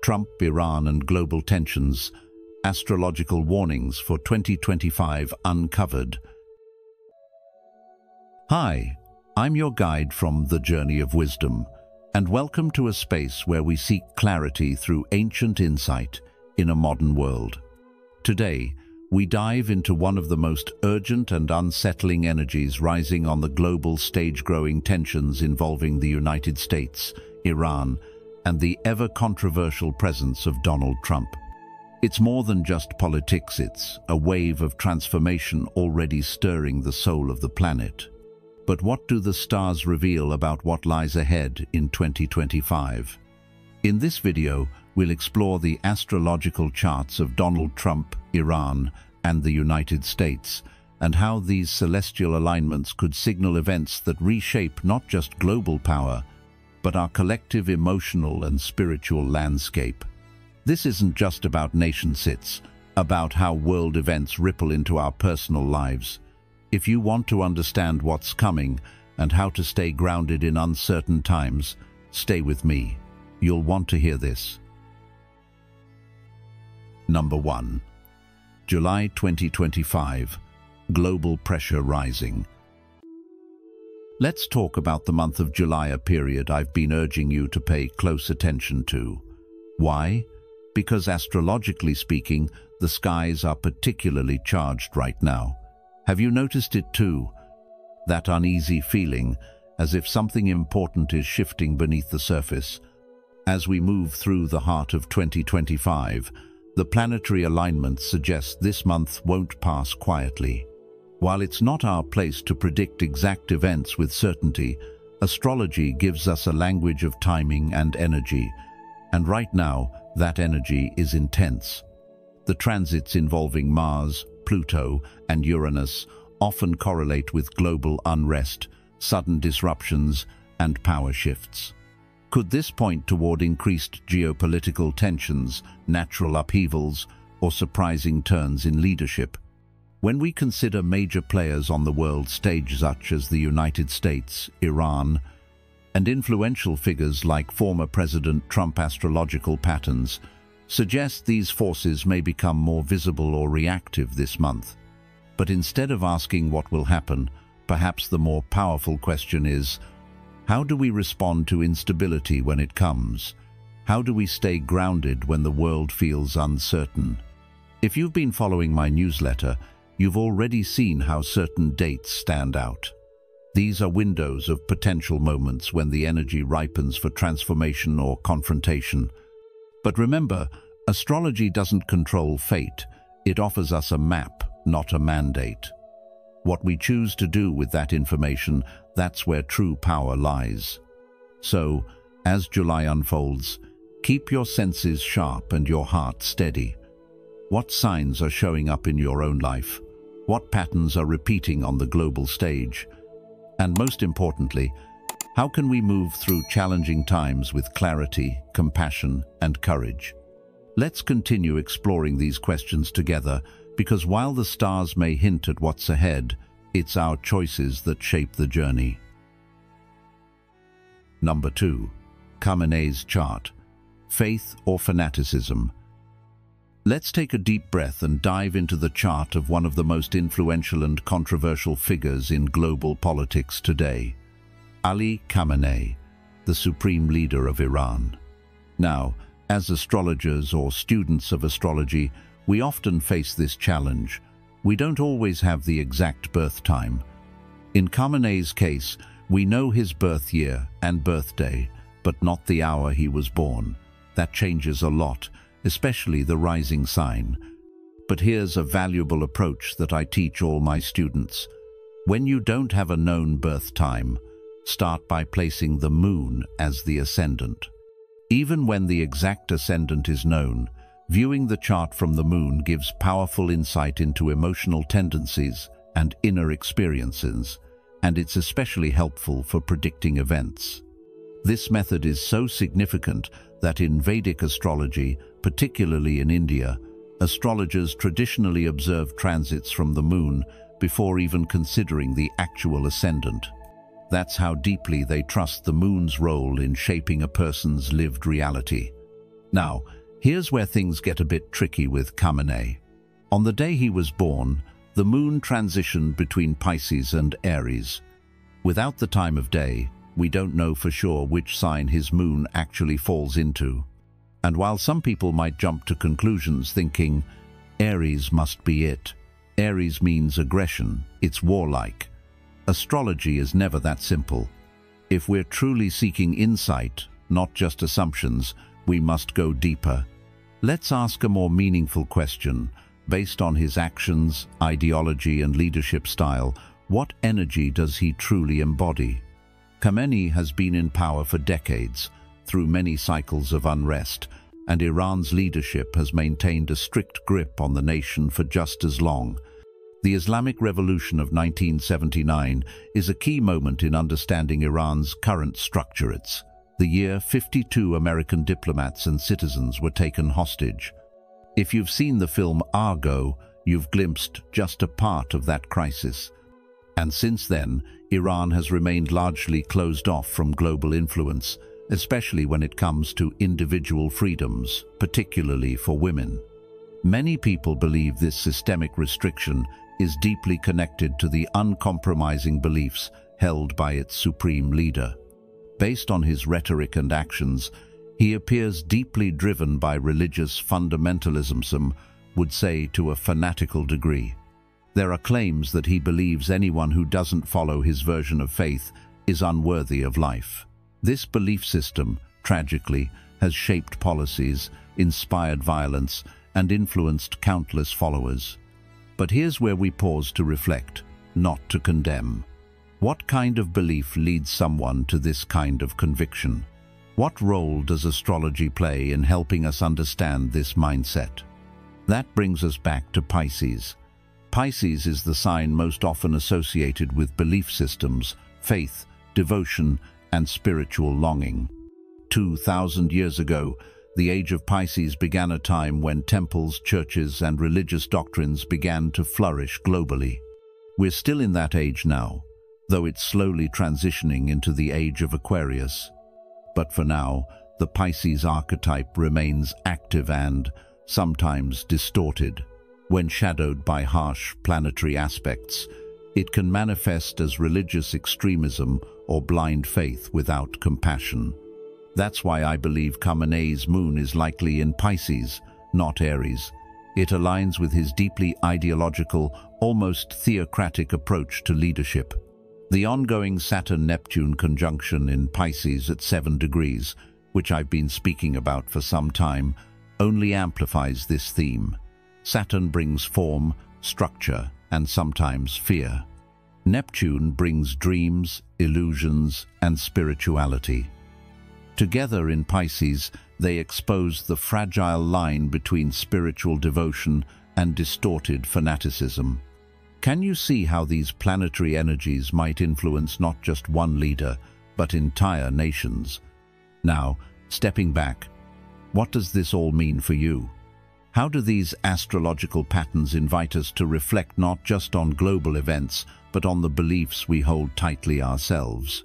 Trump, Iran, and global tensions. Astrological warnings for 2025 uncovered. Hi, I'm your guide from The Journey of Wisdom, and welcome to a space where we seek clarity through ancient insight in a modern world. Today, we dive into one of the most urgent and unsettling energies rising on the global stage: growing tensions involving the United States, Iran, and the ever-controversial presence of Donald Trump. It's more than just politics, it's a wave of transformation already stirring the soul of the planet. But what do the stars reveal about what lies ahead in 2025? In this video, we'll explore the astrological charts of Donald Trump, Iran, and the United States, and how these celestial alignments could signal events that reshape not just global power, but our collective emotional and spiritual landscape. This isn't just about nation-states, about how world events ripple into our personal lives. If you want to understand what's coming and how to stay grounded in uncertain times, stay with me. You'll want to hear this. Number 1. July 2025. Global pressure rising. Let's talk about the month of July, a period I've been urging you to pay close attention to. Why? Because astrologically speaking, the skies are particularly charged right now. Have you noticed it too? That uneasy feeling, as if something important is shifting beneath the surface. As we move through the heart of 2025, the planetary alignments suggest this month won't pass quietly. While it's not our place to predict exact events with certainty, astrology gives us a language of timing and energy, and right now, that energy is intense. The transits involving Mars, Pluto, and Uranus often correlate with global unrest, sudden disruptions, and power shifts. Could this point toward increased geopolitical tensions, natural upheavals, or surprising turns in leadership? When we consider major players on the world stage such as the United States, Iran, and influential figures like former President Trump, astrological patterns suggest these forces may become more visible or reactive this month. But instead of asking what will happen, perhaps the more powerful question is, how do we respond to instability when it comes? How do we stay grounded when the world feels uncertain? If you've been following my newsletter, you've already seen how certain dates stand out. These are windows of potential moments when the energy ripens for transformation or confrontation. But remember, astrology doesn't control fate. It offers us a map, not a mandate. What we choose to do with that information, that's where true power lies. So, as July unfolds, keep your senses sharp and your heart steady. What signs are showing up in your own life? What patterns are repeating on the global stage? And most importantly, how can we move through challenging times with clarity, compassion, and courage? Let's continue exploring these questions together, because while the stars may hint at what's ahead, it's our choices that shape the journey. Number 2. Khamenei's chart. Faith or fanaticism? Let's take a deep breath and dive into the chart of one of the most influential and controversial figures in global politics today, Ali Khamenei, the supreme leader of Iran. Now, as astrologers or students of astrology, we often face this challenge. We don't always have the exact birth time. In Khamenei's case, we know his birth year and birthday, but not the hour he was born. That changes a lot, especially the rising sign. But here's a valuable approach that I teach all my students. When you don't have a known birth time, start by placing the moon as the ascendant. Even when the exact ascendant is known, viewing the chart from the moon gives powerful insight into emotional tendencies and inner experiences, and it's especially helpful for predicting events. This method is so significant that in Vedic astrology, particularly in India, astrologers traditionally observe transits from the moon before even considering the actual ascendant. That's how deeply they trust the moon's role in shaping a person's lived reality. Now, Here's where things get a bit tricky with Khamenei. On the day he was born, the moon transitioned between Pisces and Aries. Without the time of day, we don't know for sure which sign his moon actually falls into. And while some people might jump to conclusions thinking, Aries must be it. Aries means aggression, it's warlike. Astrology is never that simple. If we're truly seeking insight, not just assumptions, we must go deeper. Let's ask a more meaningful question. Based on his actions, ideology, and leadership style, what energy does he truly embody? Khamenei has been in power for decades, through many cycles of unrest, and Iran's leadership has maintained a strict grip on the nation for just as long. The Islamic Revolution of 1979 is a key moment in understanding Iran's current structure. It's the year 52 American diplomats and citizens were taken hostage. If you've seen the film Argo, you've glimpsed just a part of that crisis. And since then, Iran has remained largely closed off from global influence, especially when it comes to individual freedoms, particularly for women. Many people believe this systemic restriction is deeply connected to the uncompromising beliefs held by its supreme leader. Based on his rhetoric and actions, he appears deeply driven by religious fundamentalism, some would say to a fanatical degree. There are claims that he believes anyone who doesn't follow his version of faith is unworthy of life. This belief system, tragically, has shaped policies, inspired violence, and influenced countless followers. But here's where we pause to reflect, not to condemn. What kind of belief leads someone to this kind of conviction? What role does astrology play in helping us understand this mindset? That brings us back to Pisces. Pisces is the sign most often associated with belief systems, faith, devotion, and spiritual longing. 2,000 years ago, the age of Pisces began a time when temples, churches, and religious doctrines began to flourish globally. We're still in that age now, though it's slowly transitioning into the age of Aquarius. But for now, the Pisces archetype remains active and, sometimes, distorted. When shadowed by harsh planetary aspects, it can manifest as religious extremism or blind faith without compassion. That's why I believe Khamenei's moon is likely in Pisces, not Aries. It aligns with his deeply ideological, almost theocratic approach to leadership. The ongoing Saturn-Neptune conjunction in Pisces at 7 degrees, which I've been speaking about for some time, only amplifies this theme. Saturn brings form, structure, and sometimes fear. Neptune brings dreams, illusions, and spirituality. Together in Pisces, they expose the fragile line between spiritual devotion and distorted fanaticism. Can you see how these planetary energies might influence not just one leader, but entire nations? Now, stepping back, what does this all mean for you? How do these astrological patterns invite us to reflect not just on global events, but on the beliefs we hold tightly ourselves?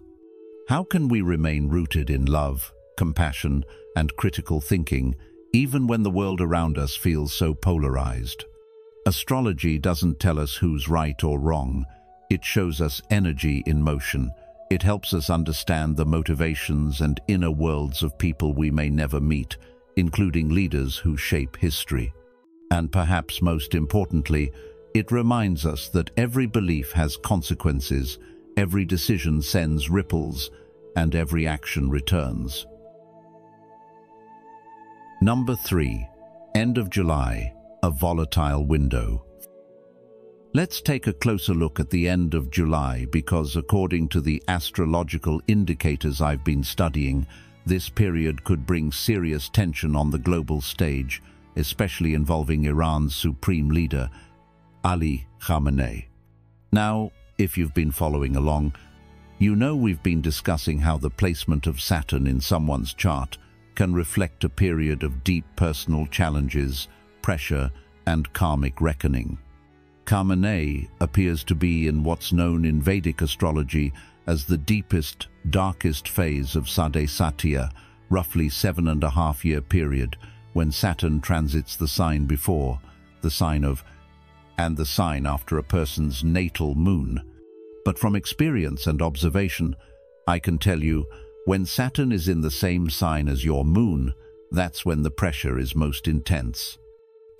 How can we remain rooted in love, compassion, and critical thinking, even when the world around us feels so polarized? Astrology doesn't tell us who's right or wrong. It shows us energy in motion. It helps us understand the motivations and inner worlds of people we may never meet, including leaders who shape history. And perhaps most importantly, it reminds us that every belief has consequences, every decision sends ripples, and every action returns. Number 3. End of July. A volatile window. Let's take a closer look at the end of July because, according to the astrological indicators I've been studying, this period could bring serious tension on the global stage, especially involving Iran's supreme leader, Ali Khamenei. Now, if you've been following along, you know we've been discussing how the placement of Saturn in someone's chart can reflect a period of deep personal challenges, pressure, and karmic reckoning. Khamenei appears to be in what's known in Vedic astrology as the deepest, darkest phase of Sadeh Satya, roughly 7.5-year period, when Saturn transits the sign before, the sign of, and the sign after a person's natal moon. But from experience and observation, I can tell you, when Saturn is in the same sign as your moon, that's when the pressure is most intense.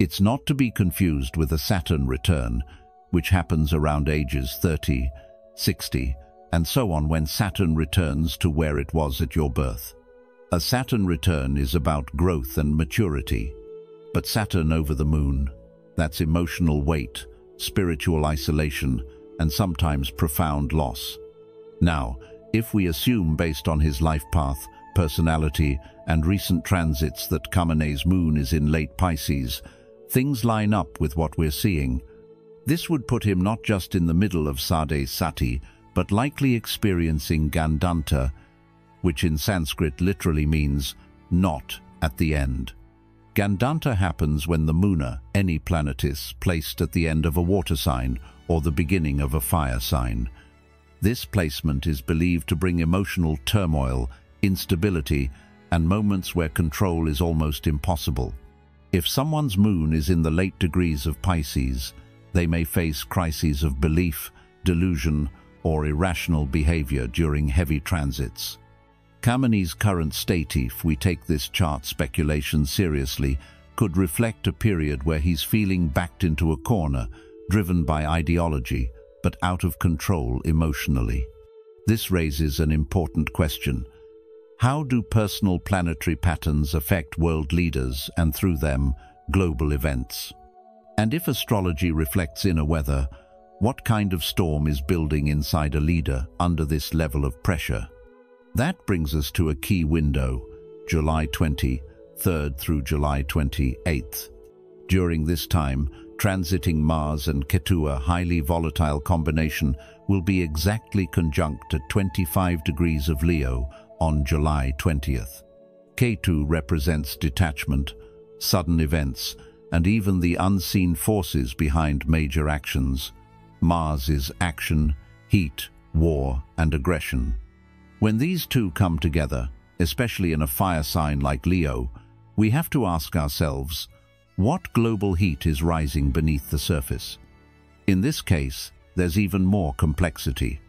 It's not to be confused with a Saturn return, which happens around ages 30, 60, and so on when Saturn returns to where it was at your birth. A Saturn return is about growth and maturity. But Saturn over the moon, that's emotional weight, spiritual isolation, and sometimes profound loss. Now, if we assume based on his life path, personality, and recent transits that Khamenei's moon is in late Pisces, things line up with what we're seeing. This would put him not just in the middle of Sade Sati, but likely experiencing Gandanta, which in Sanskrit literally means not at the end. Gandanta happens when the Muna, any planet, is placed at the end of a water sign or the beginning of a fire sign. This placement is believed to bring emotional turmoil, instability, and moments where control is almost impossible. If someone's moon is in the late degrees of Pisces, they may face crises of belief, delusion, or irrational behavior during heavy transits. Khamenei's current state, if we take this chart speculation seriously, could reflect a period where he's feeling backed into a corner, driven by ideology, but out of control emotionally. This raises an important question. How do personal planetary patterns affect world leaders and, through them, global events? And if astrology reflects inner weather, what kind of storm is building inside a leader under this level of pressure? That brings us to a key window, July 23rd through July 28th. During this time, transiting Mars and Ketu, a highly volatile combination, will be exactly conjunct at 25 degrees of Leo on July 20th. Ketu represents detachment, sudden events, and even the unseen forces behind major actions. Mars is action, heat, war, and aggression. When these two come together, especially in a fire sign like Leo, we have to ask ourselves, what global heat is rising beneath the surface? In this case, there's even more complexity.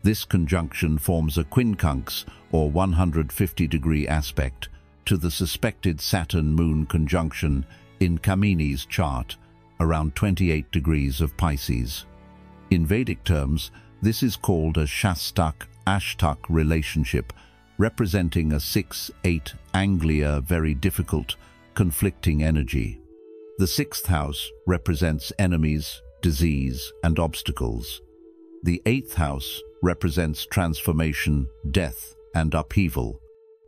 This conjunction forms a quincunx, or 150-degree aspect, to the suspected Saturn-Moon conjunction in Khamenei's chart, around 28 degrees of Pisces. In Vedic terms, this is called a Shastak-Ashtak relationship, representing a 6-8 Anglia, very difficult, conflicting energy. The sixth house represents enemies, disease, and obstacles. The eighth house represents transformation, death, and upheaval.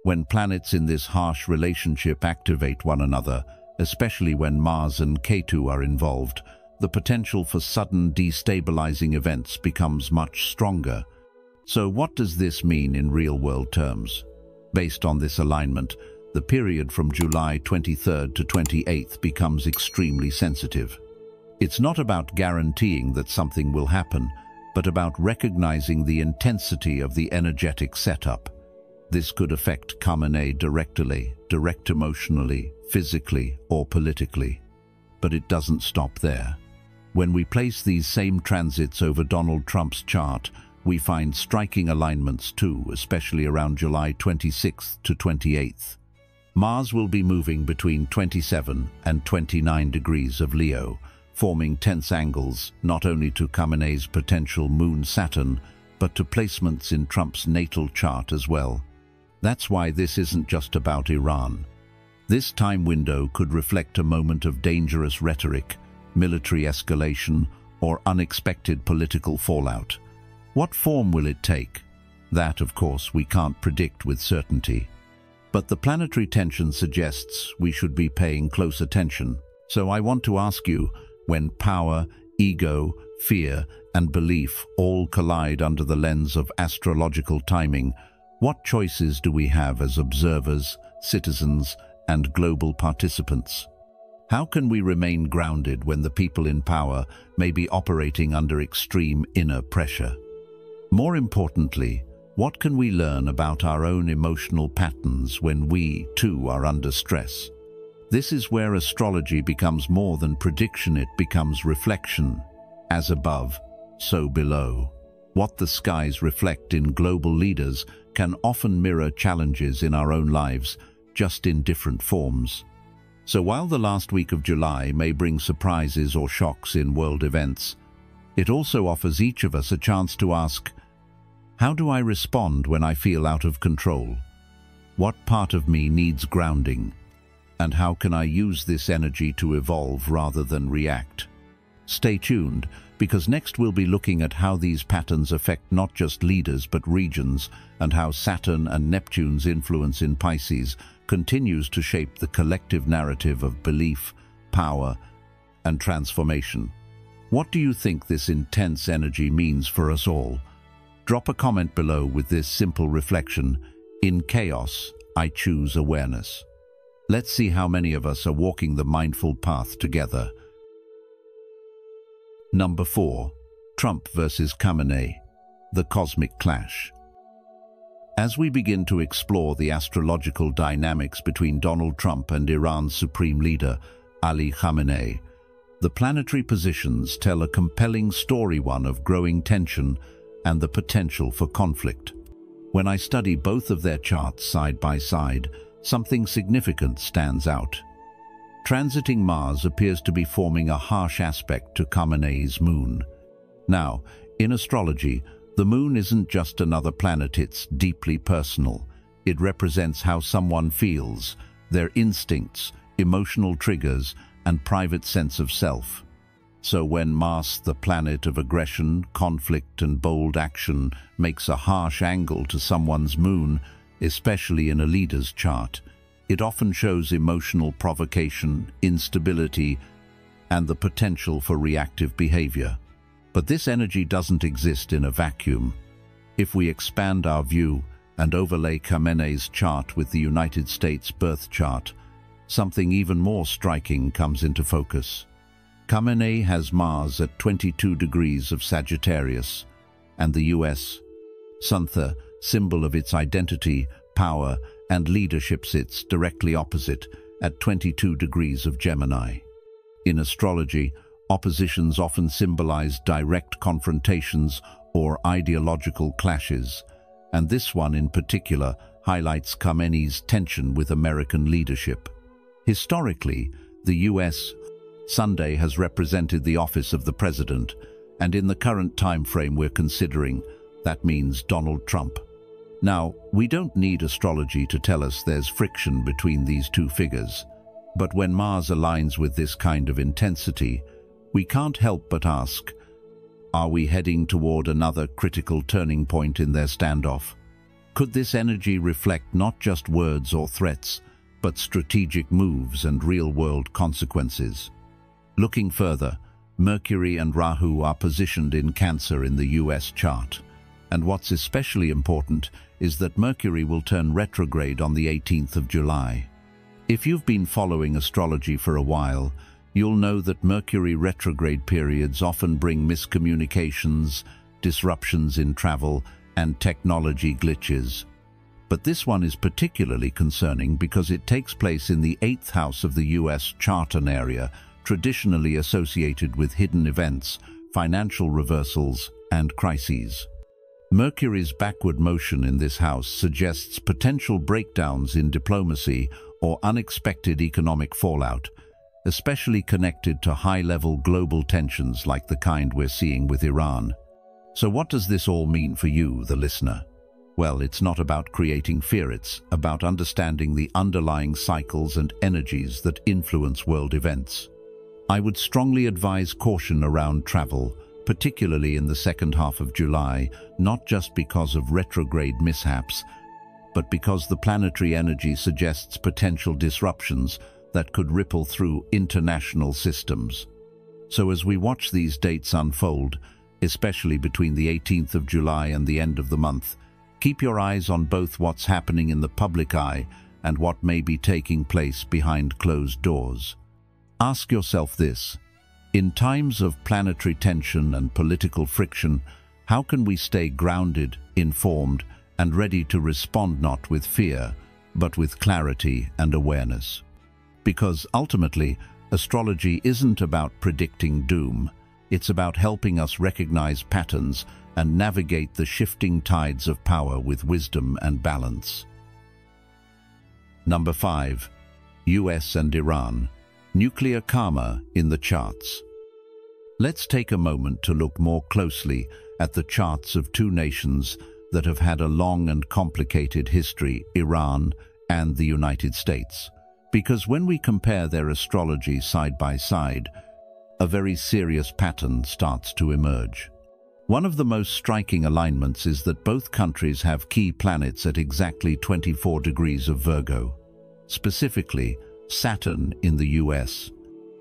When planets in this harsh relationship activate one another, especially when Mars and Ketu are involved, the potential for sudden destabilizing events becomes much stronger. So what does this mean in real-world terms? Based on this alignment, the period from July 23rd to 28th becomes extremely sensitive. It's not about guaranteeing that something will happen, but about recognizing the intensity of the energetic setup. This could affect Khamenei directly, direct emotionally, physically, or politically. But it doesn't stop there. When we place these same transits over Donald Trump's chart, we find striking alignments too, especially around July 26th to 28th. Mars will be moving between 27 and 29 degrees of Leo, forming tense angles not only to Khamenei's potential moon Saturn, but to placements in Trump's natal chart as well. That's why this isn't just about Iran. This time window could reflect a moment of dangerous rhetoric, military escalation, or unexpected political fallout. What form will it take? That, of course, we can't predict with certainty. But the planetary tension suggests we should be paying close attention. So I want to ask you, when power, ego, fear, and belief all collide under the lens of astrological timing, what choices do we have as observers, citizens, and global participants? How can we remain grounded when the people in power may be operating under extreme inner pressure? More importantly, what can we learn about our own emotional patterns when we, too, are under stress? This is where astrology becomes more than prediction, it becomes reflection. As above, so below. What the skies reflect in global leaders can often mirror challenges in our own lives, just in different forms. So while the last week of July may bring surprises or shocks in world events, it also offers each of us a chance to ask, how do I respond when I feel out of control? What part of me needs grounding? And how can I use this energy to evolve rather than react? Stay tuned, because next we'll be looking at how these patterns affect not just leaders but regions, and how Saturn and Neptune's influence in Pisces continues to shape the collective narrative of belief, power, and transformation. What do you think this intense energy means for us all? Drop a comment below with this simple reflection: in chaos, I choose awareness. Let's see how many of us are walking the mindful path together. Number 4. Trump versus Khamenei, the cosmic clash. As we begin to explore the astrological dynamics between Donald Trump and Iran's supreme leader, Ali Khamenei, the planetary positions tell a compelling story, one of growing tension and the potential for conflict. When I study both of their charts side by side, something significant stands out. Transiting Mars appears to be forming a harsh aspect to Khamenei's moon. Now, in astrology, the moon isn't just another planet, it's deeply personal. It represents how someone feels, their instincts, emotional triggers, and private sense of self. So when Mars, the planet of aggression, conflict, and bold action, makes a harsh angle to someone's moon, especially in a leader's chart, it often shows emotional provocation, instability, and the potential for reactive behavior. But this energy doesn't exist in a vacuum. If we expand our view and overlay Khamenei's chart with the United States birth chart, something even more striking comes into focus. Khamenei has Mars at 22 degrees of Sagittarius, and the US, Suntha, symbol of its identity, power, and leadership, sits directly opposite at 22 degrees of Gemini. In astrology, oppositions often symbolize direct confrontations or ideological clashes, and this one in particular highlights Khamenei's tension with American leadership. Historically, the US Sunday has represented the office of the president, and in the current time frame we're considering, that means Donald Trump. Now, we don't need astrology to tell us there's friction between these two figures, but when Mars aligns with this kind of intensity, we can't help but ask, are we heading toward another critical turning point in their standoff? Could this energy reflect not just words or threats, but strategic moves and real-world consequences? Looking further, Mercury and Rahu are positioned in Cancer in the US chart, and what's especially important is that Mercury will turn retrograde on the 18th of July. If you've been following astrology for a while, you'll know that Mercury retrograde periods often bring miscommunications, disruptions in travel, and technology glitches. But this one is particularly concerning because it takes place in the 8th house of the US Saturn area, traditionally associated with hidden events, financial reversals, and crises. Mercury's backward motion in this house suggests potential breakdowns in diplomacy or unexpected economic fallout, especially connected to high-level global tensions like the kind we're seeing with Iran. So what does this all mean for you, the listener? Well, it's not about creating fear, it's about understanding the underlying cycles and energies that influence world events. I would strongly advise caution around travel, particularly in the second half of July, not just because of retrograde mishaps, but because the planetary energy suggests potential disruptions that could ripple through international systems. So as we watch these dates unfold, especially between the 18th of July and the end of the month, keep your eyes on both what's happening in the public eye and what may be taking place behind closed doors. Ask yourself this: in times of planetary tension and political friction, how can we stay grounded, informed, and ready to respond not with fear, but with clarity and awareness? Because ultimately, astrology isn't about predicting doom. It's about helping us recognize patterns and navigate the shifting tides of power with wisdom and balance. Number 5. US and Iran. Nuclear karma in the charts. Let's take a moment to look more closely at the charts of two nations that have had a long and complicated history, Iran and the United States. Because when we compare their astrology side by side, a very serious pattern starts to emerge. One of the most striking alignments is that both countries have key planets at exactly 24 degrees of Virgo. Specifically, Saturn in the US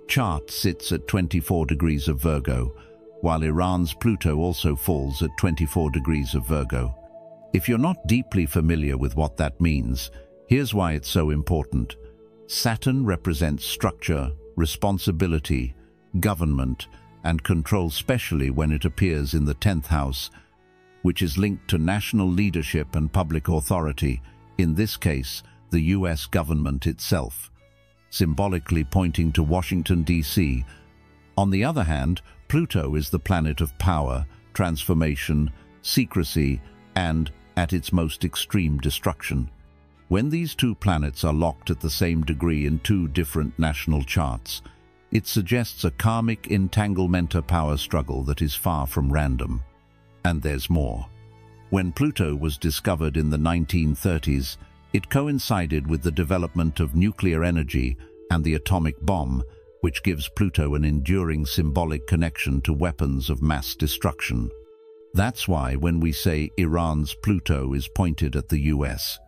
chart sits at 24 degrees of Virgo, while Iran's Pluto also falls at 24 degrees of Virgo. If you're not deeply familiar with what that means, here's why it's so important. Saturn represents structure, responsibility, government, and control, especially when it appears in the 10th house, which is linked to national leadership and public authority, in this case, the US government itself, symbolically pointing to Washington, D.C. On the other hand, Pluto is the planet of power, transformation, secrecy, and, at its most extreme, destruction. When these two planets are locked at the same degree in two different national charts, it suggests a karmic entanglement, a power struggle that is far from random. And there's more. When Pluto was discovered in the 1930s, it coincided with the development of nuclear energy and the atomic bomb, which gives Pluto an enduring symbolic connection to weapons of mass destruction. That's why when we say Iran's Pluto is pointed at the US,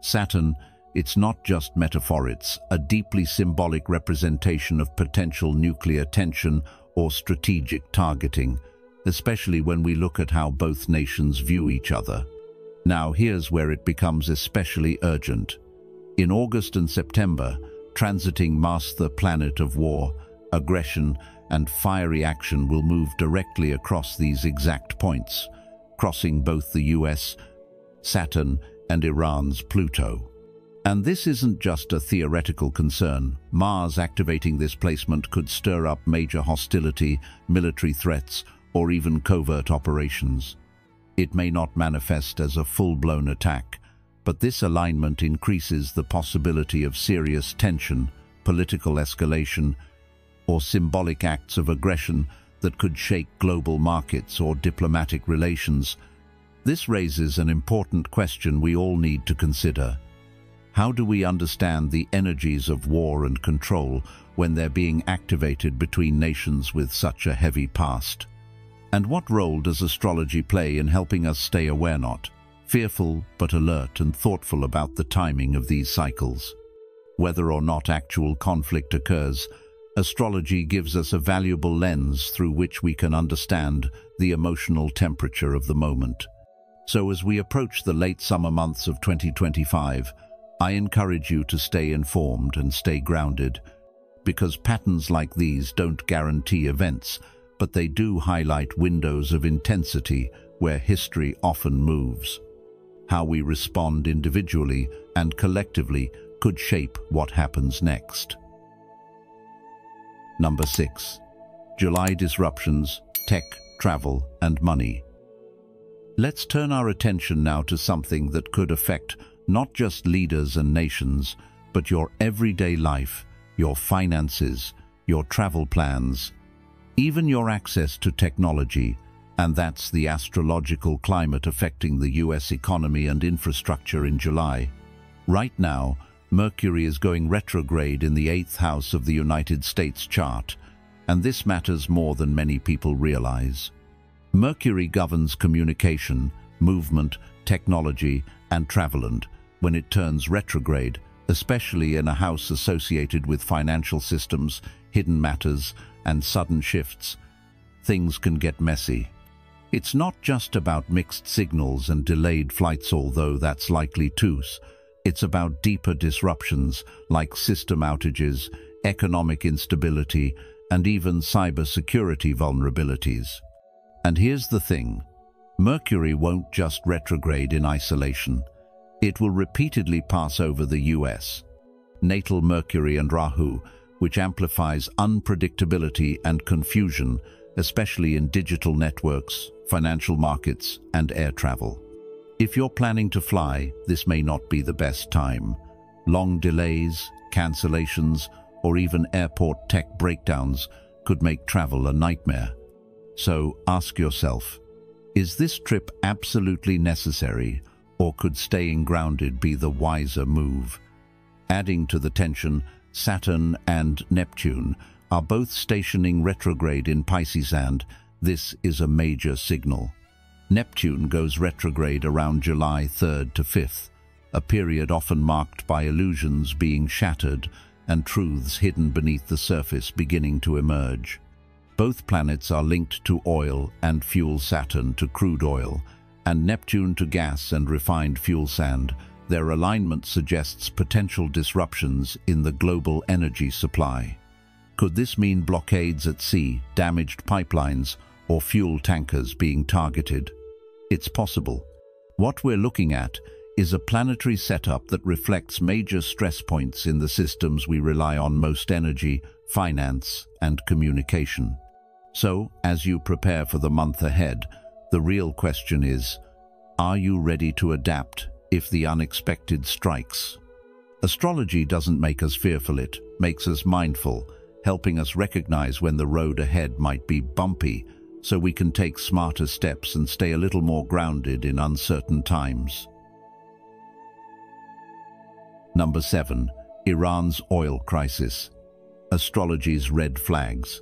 Saturn, it's not just metaphor, it's a deeply symbolic representation of potential nuclear tension or strategic targeting, especially when we look at how both nations view each other. Now here's where it becomes especially urgent. In August and September, transiting Mars, the planet of war, aggression, and fiery action, will move directly across these exact points, crossing both the US, Saturn, and Iran's Pluto. And this isn't just a theoretical concern. Mars activating this placement could stir up major hostility, military threats, or even covert operations. It may not manifest as a full-blown attack, but this alignment increases the possibility of serious tension, political escalation, or symbolic acts of aggression that could shake global markets or diplomatic relations. This raises an important question we all need to consider. How do we understand the energies of war and control when they're being activated between nations with such a heavy past? And what role does astrology play in helping us stay aware, not fearful, but alert and thoughtful about the timing of these cycles? Whether or not actual conflict occurs, astrology gives us a valuable lens through which we can understand the emotional temperature of the moment. So as we approach the late summer months of 2025, I encourage you to stay informed and stay grounded, because patterns like these don't guarantee events, but they do highlight windows of intensity where history often moves. How we respond individually and collectively could shape what happens next. Number 6. July disruptions, tech, travel, and money. Let's turn our attention now to something that could affect not just leaders and nations, but your everyday life, your finances, your travel plans, even your access to technology, and that's the astrological climate affecting the US economy and infrastructure in July. Right now, Mercury is going retrograde in the 8th house of the United States chart, and this matters more than many people realize. Mercury governs communication, movement, technology, and travel, and when it turns retrograde, especially in a house associated with financial systems, hidden matters, and sudden shifts, things can get messy. It's not just about mixed signals and delayed flights, although that's likely too. It's about deeper disruptions like system outages, economic instability, and even cybersecurity vulnerabilities. And here's the thing, Mercury won't just retrograde in isolation. It will repeatedly pass over the US. natal Mercury and Rahu, which amplifies unpredictability and confusion, especially in digital networks, financial markets, and air travel. If you're planning to fly, this may not be the best time. Long delays, cancellations, or even airport tech breakdowns could make travel a nightmare. So ask yourself, is this trip absolutely necessary, or could staying grounded be the wiser move? Adding to the tension, Saturn and Neptune are both stationing retrograde in Pisces, and this is a major signal. Neptune goes retrograde around July 3rd to 5th, a period often marked by illusions being shattered and truths hidden beneath the surface beginning to emerge. Both planets are linked to oil and fuel, Saturn to crude oil, and Neptune to gas and refined fuel sand. Their alignment suggests potential disruptions in the global energy supply. Could this mean blockades at sea, damaged pipelines, or fuel tankers being targeted? It's possible. What we're looking at is a planetary setup that reflects major stress points in the systems we rely on most: energy, finance, and communication. So, as you prepare for the month ahead, the real question is, are you ready to adapt if the unexpected strikes? Astrology doesn't make us fearful, it makes us mindful, helping us recognize when the road ahead might be bumpy, so we can take smarter steps and stay a little more grounded in uncertain times. Number 7. Iran's oil crisis. Astrology's red flags.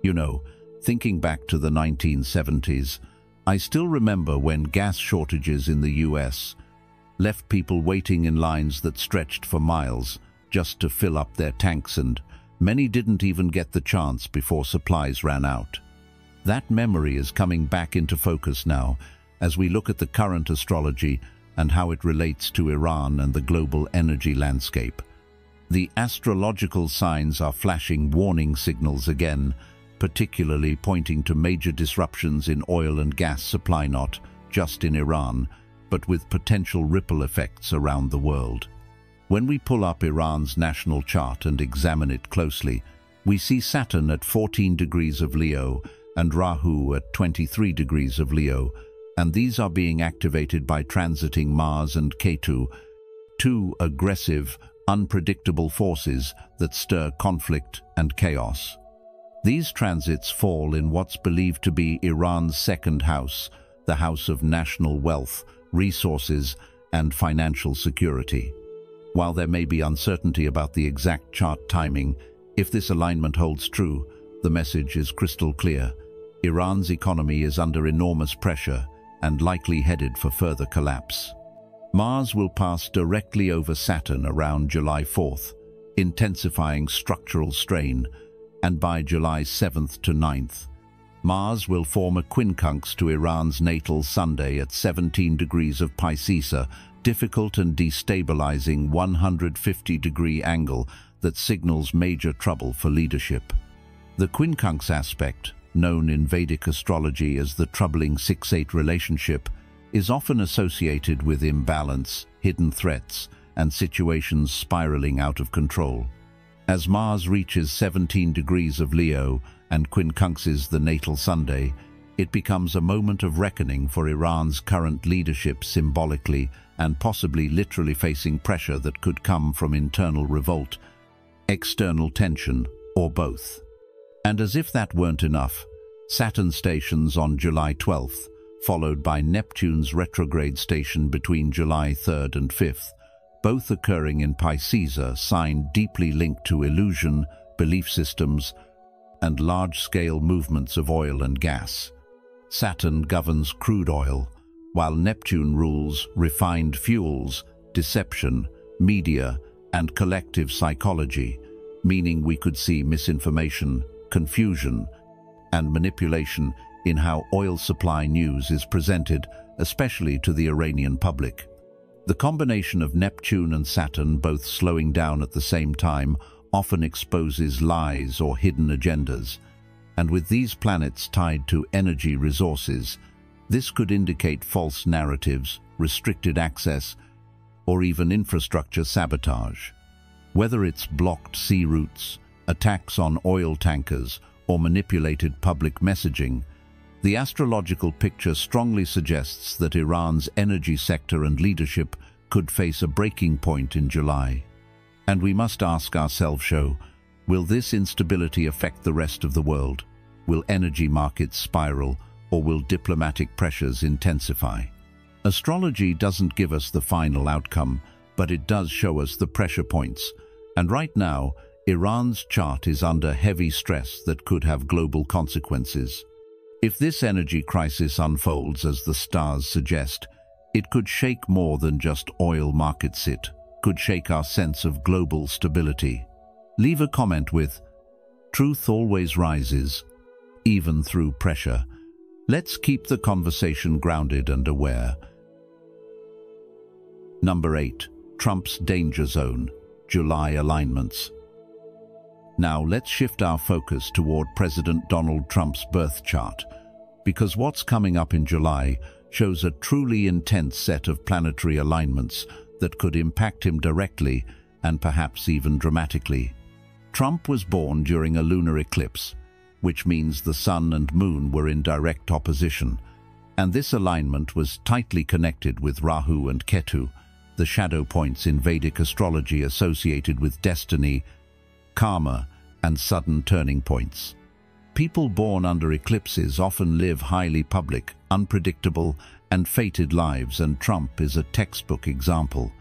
You know, thinking back to the 1970s, I still remember when gas shortages in the US left people waiting in lines that stretched for miles just to fill up their tanks, and many didn't even get the chance before supplies ran out. That memory is coming back into focus now as we look at the current astrology and how it relates to Iran and the global energy landscape. The astrological signs are flashing warning signals again, particularly pointing to major disruptions in oil and gas supply, not just in Iran, but with potential ripple effects around the world. When we pull up Iran's national chart and examine it closely, we see Saturn at 14 degrees of Leo and Rahu at 23 degrees of Leo, and these are being activated by transiting Mars and Ketu, two aggressive, unpredictable forces that stir conflict and chaos. These transits fall in what's believed to be Iran's second house, the house of national wealth, resources, and financial security. While there may be uncertainty about the exact chart timing, if this alignment holds true, the message is crystal clear. Iran's economy is under enormous pressure and likely headed for further collapse. Mars will pass directly over Saturn around July 4th, intensifying structural strain, and by July 7th to 9th, Mars will form a quincunx to Iran's natal Sunday at 17 degrees of Pisces, a difficult and destabilizing 150-degree angle that signals major trouble for leadership. The quincunx aspect, known in Vedic astrology as the troubling 6-8 relationship, is often associated with imbalance, hidden threats, and situations spiraling out of control. As Mars reaches 17 degrees of Leo and quincunxes the natal Sunday, it becomes a moment of reckoning for Iran's current leadership, symbolically and possibly literally facing pressure that could come from internal revolt, external tension, or both. And as if that weren't enough, Saturn stations on July 12th, followed by Neptune's retrograde station between July 3rd and 5th, both occurring in Pisces, a sign deeply linked to illusion, belief systems, and large-scale movements of oil and gas. Saturn governs crude oil, while Neptune rules refined fuels, deception, media, and collective psychology, meaning we could see misinformation, confusion, and manipulation in how oil supply news is presented, especially to the Iranian public. The combination of Neptune and Saturn both slowing down at the same time often exposes lies or hidden agendas, and with these planets tied to energy resources, this could indicate false narratives, restricted access, or even infrastructure sabotage. Whether it's blocked sea routes, attacks on oil tankers, or manipulated public messaging, the astrological picture strongly suggests that Iran's energy sector and leadership could face a breaking point in July. And we must ask ourselves, will this instability affect the rest of the world? Will energy markets spiral, or will diplomatic pressures intensify? Astrology doesn't give us the final outcome, but it does show us the pressure points. And right now, Iran's chart is under heavy stress that could have global consequences. If this energy crisis unfolds as the stars suggest, it could shake more than just oil markets. It could shake our sense of global stability. Leave a comment with, "Truth always rises, even through pressure." Let's keep the conversation grounded and aware. Number 8. Trump's danger zone, July alignments. Now let's shift our focus toward President Donald Trump's birth chart, because what's coming up in July shows a truly intense set of planetary alignments that could impact him directly and perhaps even dramatically. Trump was born during a lunar eclipse, which means the sun and moon were in direct opposition, and this alignment was tightly connected with Rahu and Ketu, the shadow points in Vedic astrology associated with destiny, karma, and sudden turning points. People born under eclipses often live highly public, unpredictable, and fated lives, and Trump is a textbook example.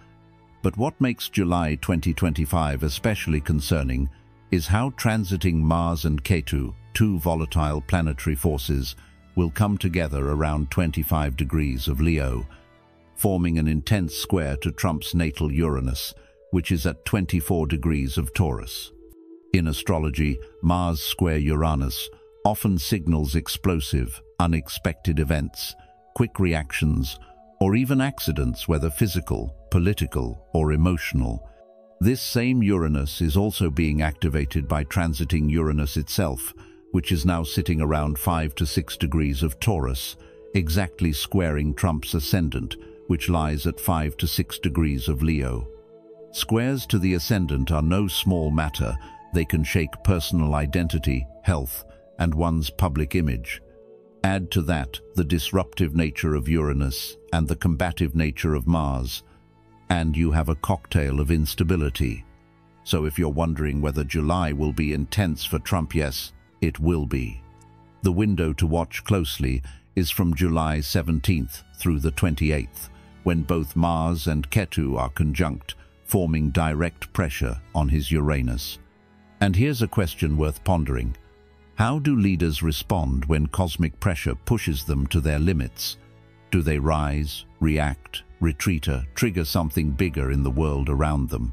But what makes July 2025 especially concerning is how transiting Mars and Ketu, two volatile planetary forces, will come together around 25 degrees of Leo, forming an intense square to Trump's natal Uranus, which is at 24 degrees of Taurus. In astrology, Mars square Uranus often signals explosive, unexpected events, quick reactions, or even accidents, whether physical, political, or emotional. This same Uranus is also being activated by transiting Uranus itself, which is now sitting around 5 to 6 degrees of Taurus, exactly squaring Trump's ascendant, which lies at 5 to 6 degrees of Leo. Squares to the ascendant are no small matter. They can shake personal identity, health, and one's public image. Add to that the disruptive nature of Uranus and the combative nature of Mars, and you have a cocktail of instability. So if you're wondering whether July will be intense for Trump, yes, it will be. The window to watch closely is from July 17th through the 28th, when both Mars and Ketu are conjunct, forming direct pressure on his Uranus. And here's a question worth pondering. How do leaders respond when cosmic pressure pushes them to their limits? Do they rise, react, retreat, or trigger something bigger in the world around them?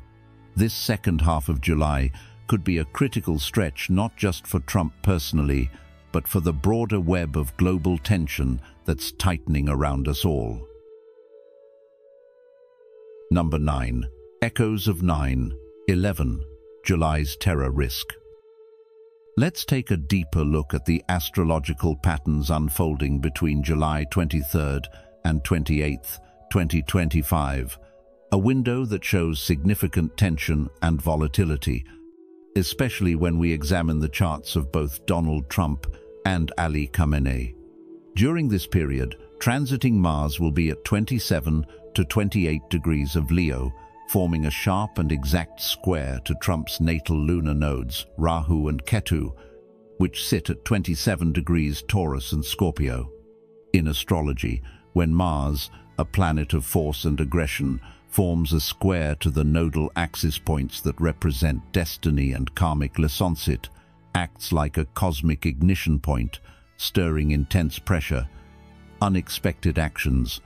This second half of July could be a critical stretch not just for Trump personally, but for the broader web of global tension that's tightening around us all. Number 9. Echoes of 9/11, July's terror risk. Let's take a deeper look at the astrological patterns unfolding between July 23rd and 28th, 2025, a window that shows significant tension and volatility, especially when we examine the charts of both Donald Trump and Ali Khamenei. During this period, transiting Mars will be at 27 to 28 degrees of Leo, forming a sharp and exact square to Trump's natal lunar nodes, Rahu and Ketu, which sit at 27 degrees Taurus and Scorpio. In astrology, when Mars, a planet of force and aggression, forms a square to the nodal axis points that represent destiny and karmic lessons, it acts like a cosmic ignition point, stirring intense pressure, unexpected actions,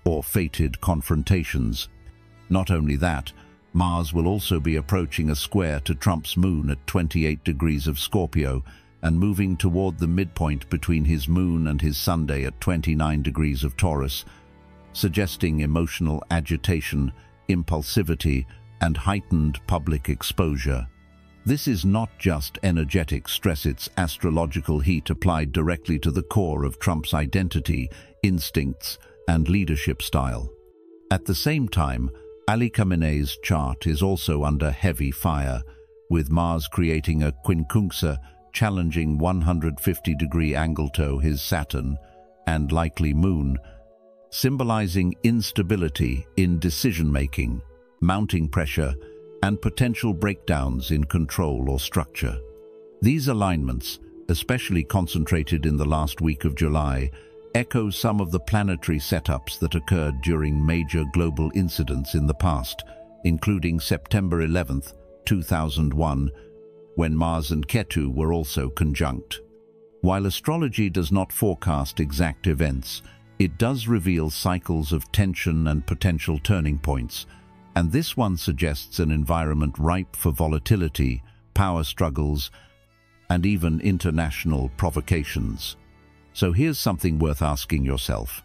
or fated confrontations. Not only that, Mars will also be approaching a square to Trump's moon at 28 degrees of Scorpio and moving toward the midpoint between his moon and his Sunday at 29 degrees of Taurus, suggesting emotional agitation, impulsivity, and heightened public exposure. This is not just energetic stress, it's astrological heat applied directly to the core of Trump's identity, instincts, and leadership style. At the same time, Ali Khamenei's chart is also under heavy fire, with Mars creating a quincunxa challenging 150-degree angle to his Saturn and likely Moon, symbolizing instability in decision-making, mounting pressure, and potential breakdowns in control or structure. These alignments, especially concentrated in the last week of July, echo some of the planetary setups that occurred during major global incidents in the past, including September 11th, 2001, when Mars and Ketu were also conjunct. While astrology does not forecast exact events, it does reveal cycles of tension and potential turning points, and this one suggests an environment ripe for volatility, power struggles, and even international provocations. So here's something worth asking yourself.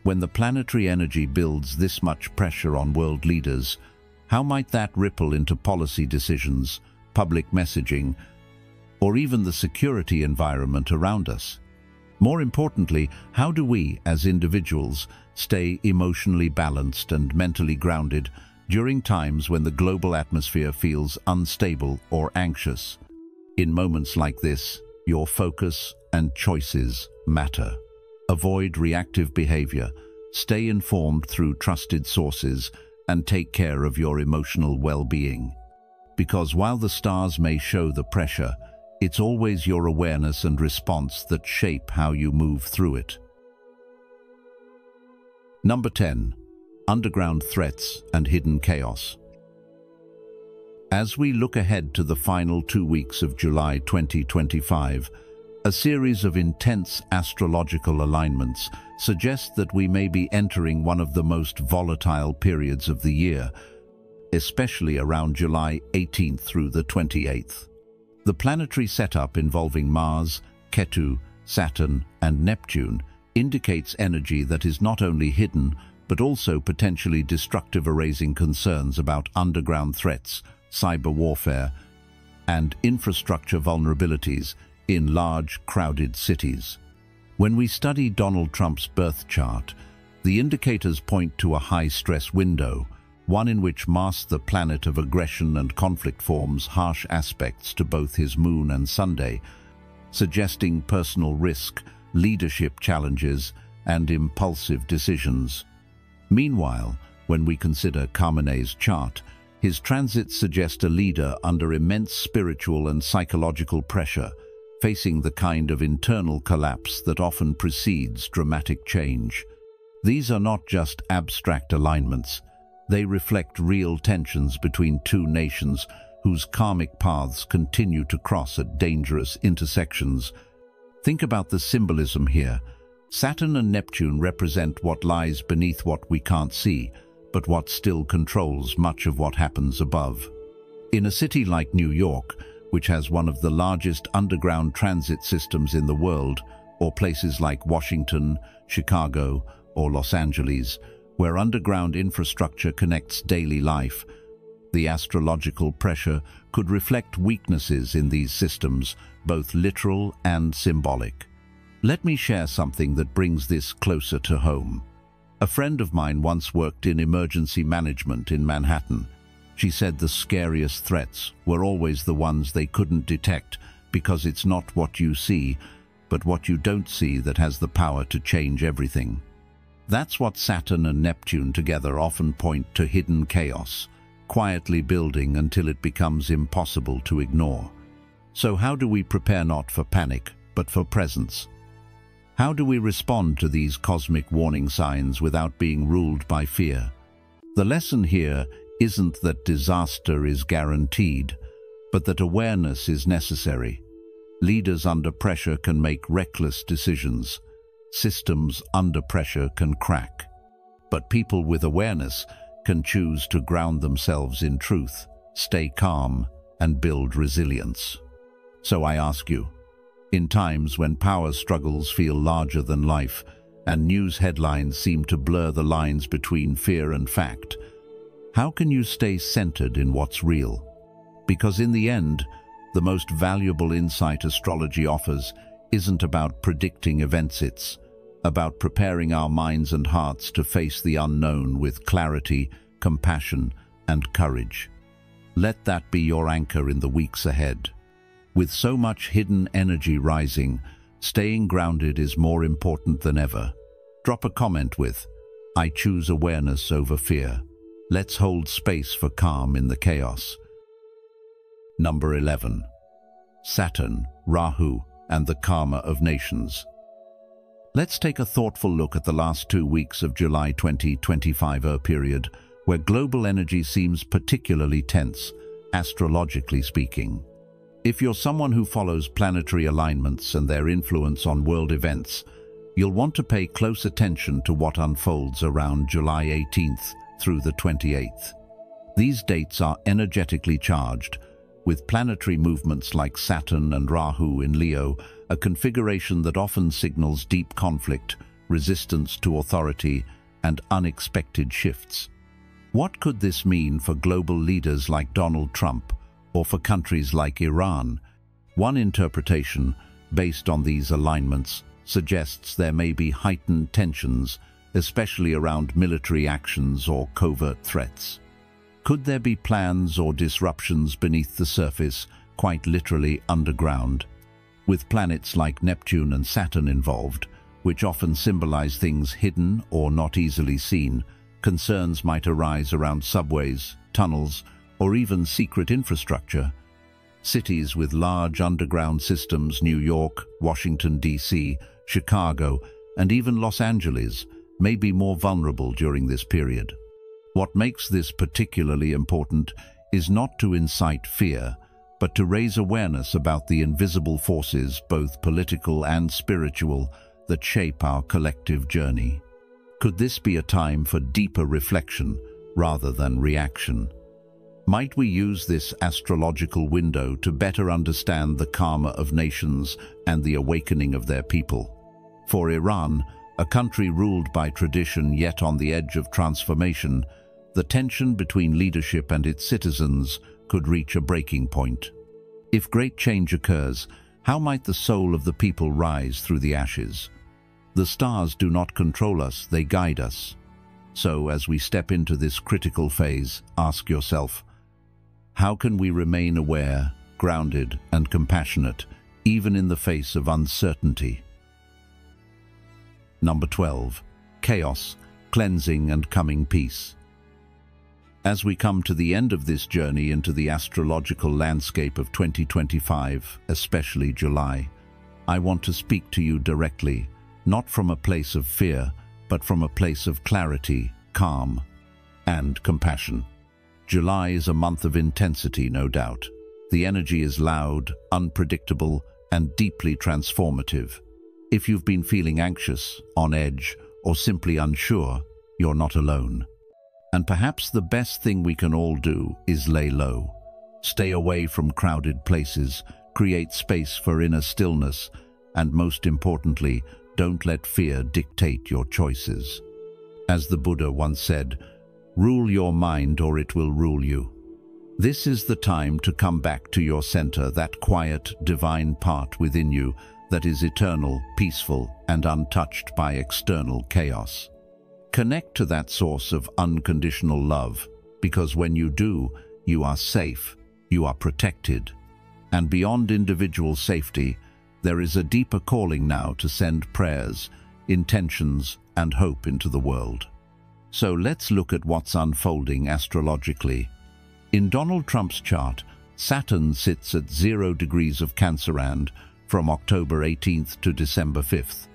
When the planetary energy builds this much pressure on world leaders, how might that ripple into policy decisions, public messaging, or even the security environment around us? More importantly, how do we, as individuals, stay emotionally balanced and mentally grounded during times when the global atmosphere feels unstable or anxious? In moments like this, your focus and choices matter. Avoid reactive behavior, stay informed through trusted sources, and take care of your emotional well-being. Because while the stars may show the pressure, it's always your awareness and response that shape how you move through it. Number 10. Underground threats and hidden chaos. As we look ahead to the final 2 weeks of July 2025, a series of intense astrological alignments suggest that we may be entering one of the most volatile periods of the year, especially around July 18th through the 28th. The planetary setup involving Mars, Ketu, Saturn, and Neptune indicates energy that is not only hidden but also potentially destructive, raising concerns about underground threats, cyber warfare, and infrastructure vulnerabilities in large, crowded cities. When we study Donald Trump's birth chart, the indicators point to a high-stress window, one in which Mars, the planet of aggression and conflict, forms harsh aspects to both his Moon and Sunday, suggesting personal risk, leadership challenges, and impulsive decisions. Meanwhile, when we consider Khamenei's chart, his transits suggest a leader under immense spiritual and psychological pressure, facing the kind of internal collapse that often precedes dramatic change. These are not just abstract alignments. They reflect real tensions between two nations whose karmic paths continue to cross at dangerous intersections. Think about the symbolism here. Saturn and Neptune represent what lies beneath what we can't see, but what still controls much of what happens above. In a city like New York, which has one of the largest underground transit systems in the world, or places like Washington, Chicago, or Los Angeles, where underground infrastructure connects daily life, the astrological pressure could reflect weaknesses in these systems, both literal and symbolic. Let me share something that brings this closer to home. A friend of mine once worked in emergency management in Manhattan. She said the scariest threats were always the ones they couldn't detect, because it's not what you see, but what you don't see that has the power to change everything. That's what Saturn and Neptune together often point to: hidden chaos, quietly building until it becomes impossible to ignore. So how do we prepare not for panic, but for presence? How do we respond to these cosmic warning signs without being ruled by fear? The lesson here isn't that disaster is guaranteed, but that awareness is necessary. Leaders under pressure can make reckless decisions. Systems under pressure can crack. But people with awareness can choose to ground themselves in truth, stay calm, and build resilience. So I ask you, in times when power struggles feel larger than life and news headlines seem to blur the lines between fear and fact, how can you stay centered in what's real? Because in the end, the most valuable insight astrology offers isn't about predicting events, it's about preparing our minds and hearts to face the unknown with clarity, compassion, and courage. Let that be your anchor in the weeks ahead. With so much hidden energy rising, staying grounded is more important than ever. Drop a comment with, "I choose awareness over fear." Let's hold space for calm in the chaos. Number 11. Saturn, Rahu, and the Karma of Nations. Let's take a thoughtful look at the last 2 weeks of July 2025 period, where global energy seems particularly tense, astrologically speaking. If you're someone who follows planetary alignments and their influence on world events, you'll want to pay close attention to what unfolds around July 18th through the 28th. These dates are energetically charged, with planetary movements like Saturn and Rahu in Leo, a configuration that often signals deep conflict, resistance to authority, and unexpected shifts. What could this mean for global leaders like Donald Trump, or for countries like Iran? One interpretation, based on these alignments, suggests there may be heightened tensions, especially around military actions or covert threats. Could there be plans or disruptions beneath the surface, quite literally underground? With planets like Neptune and Saturn involved, which often symbolize things hidden or not easily seen, concerns might arise around subways, tunnels, or even secret infrastructure. Cities with large underground systems, New York, Washington, D.C., Chicago, and even Los Angeles, may be more vulnerable during this period. What makes this particularly important is not to incite fear, but to raise awareness about the invisible forces, both political and spiritual, that shape our collective journey. Could this be a time for deeper reflection rather than reaction? Might we use this astrological window to better understand the karma of nations and the awakening of their people? For Iran, a country ruled by tradition yet on the edge of transformation, the tension between leadership and its citizens could reach a breaking point. If great change occurs, how might the soul of the people rise through the ashes? The stars do not control us, they guide us. So, as we step into this critical phase, ask yourself, how can we remain aware, grounded, and compassionate, even in the face of uncertainty? Number 12. Chaos, cleansing, and coming peace. As we come to the end of this journey into the astrological landscape of 2025, especially July, I want to speak to you directly, not from a place of fear, but from a place of clarity, calm, and compassion. July is a month of intensity, no doubt. The energy is loud, unpredictable, and deeply transformative. If you've been feeling anxious, on edge, or simply unsure, you're not alone. And perhaps the best thing we can all do is lay low. Stay away from crowded places, create space for inner stillness, and most importantly, don't let fear dictate your choices. As the Buddha once said, "Rule your mind or it will rule you." This is the time to come back to your center, that quiet, divine part within you that is eternal, peaceful, and untouched by external chaos. Connect to that source of unconditional love, because when you do, you are safe, you are protected. And beyond individual safety, there is a deeper calling now to send prayers, intentions, and hope into the world. So let's look at what's unfolding astrologically. In Donald Trump's chart, Saturn sits at 0 degrees of Cancerand from October 18th to December 5th.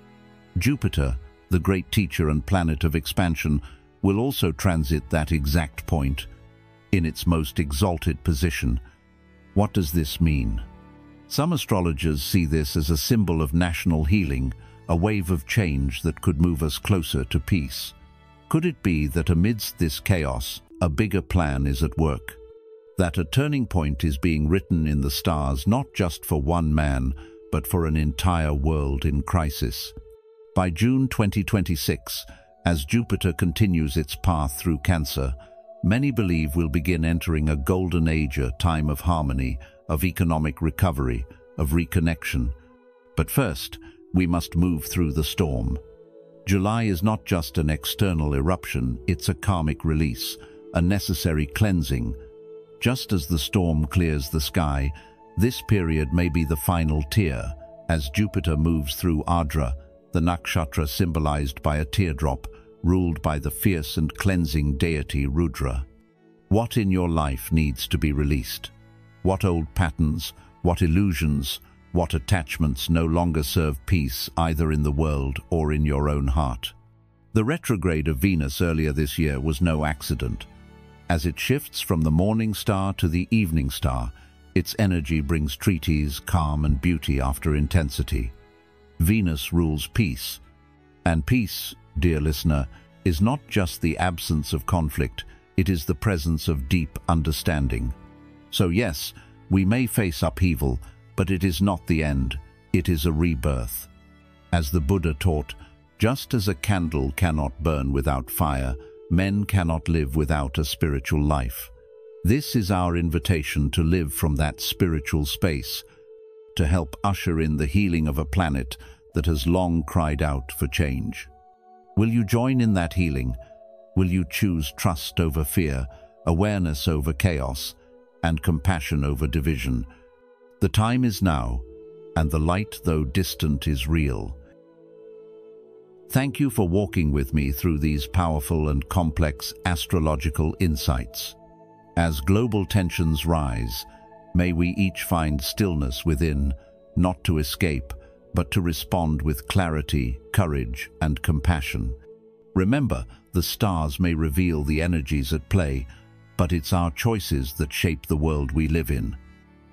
Jupiter, the great teacher and planet of expansion, will also transit that exact point in its most exalted position. What does this mean? Some astrologers see this as a symbol of national healing, a wave of change that could move us closer to peace. Could it be that amidst this chaos, a bigger plan is at work? That a turning point is being written in the stars, not just for one man, but for an entire world in crisis. By June 2026, as Jupiter continues its path through Cancer, many believe we'll begin entering a golden age, a time of harmony, of economic recovery, of reconnection. But first, we must move through the storm. July is not just an external eruption, it's a karmic release, a necessary cleansing. Just as the storm clears the sky, this period may be the final tear, as Jupiter moves through Ardra, the nakshatra symbolized by a teardrop, ruled by the fierce and cleansing deity Rudra. What in your life needs to be released? What old patterns, what illusions, what attachments no longer serve peace either in the world or in your own heart? The retrograde of Venus earlier this year was no accident. As it shifts from the morning star to the evening star, its energy brings treaties, calm and beauty after intensity. Venus rules peace. And peace, dear listener, is not just the absence of conflict, it is the presence of deep understanding. So yes, we may face upheaval, but it is not the end, it is a rebirth. As the Buddha taught, just as a candle cannot burn without fire, men cannot live without a spiritual life. This is our invitation to live from that spiritual space, to help usher in the healing of a planet that has long cried out for change. Will you join in that healing? Will you choose trust over fear, awareness over chaos, and compassion over division? The time is now, and the light, though distant, is real. Thank you for walking with me through these powerful and complex astrological insights. As global tensions rise, may we each find stillness within, not to escape, but to respond with clarity, courage, and compassion. Remember, the stars may reveal the energies at play, but it's our choices that shape the world we live in.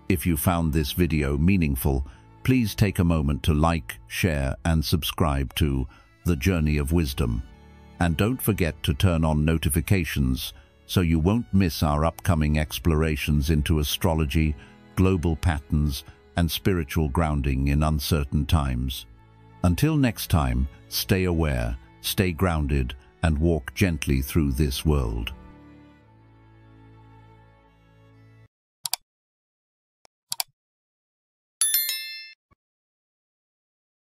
If you found this video meaningful, please take a moment to like, share, and subscribe to The Journey of Wisdom. And don't forget to turn on notifications so you won't miss our upcoming explorations into astrology, global patterns, and spiritual grounding in uncertain times. Until next time, stay aware, stay grounded, and walk gently through this world.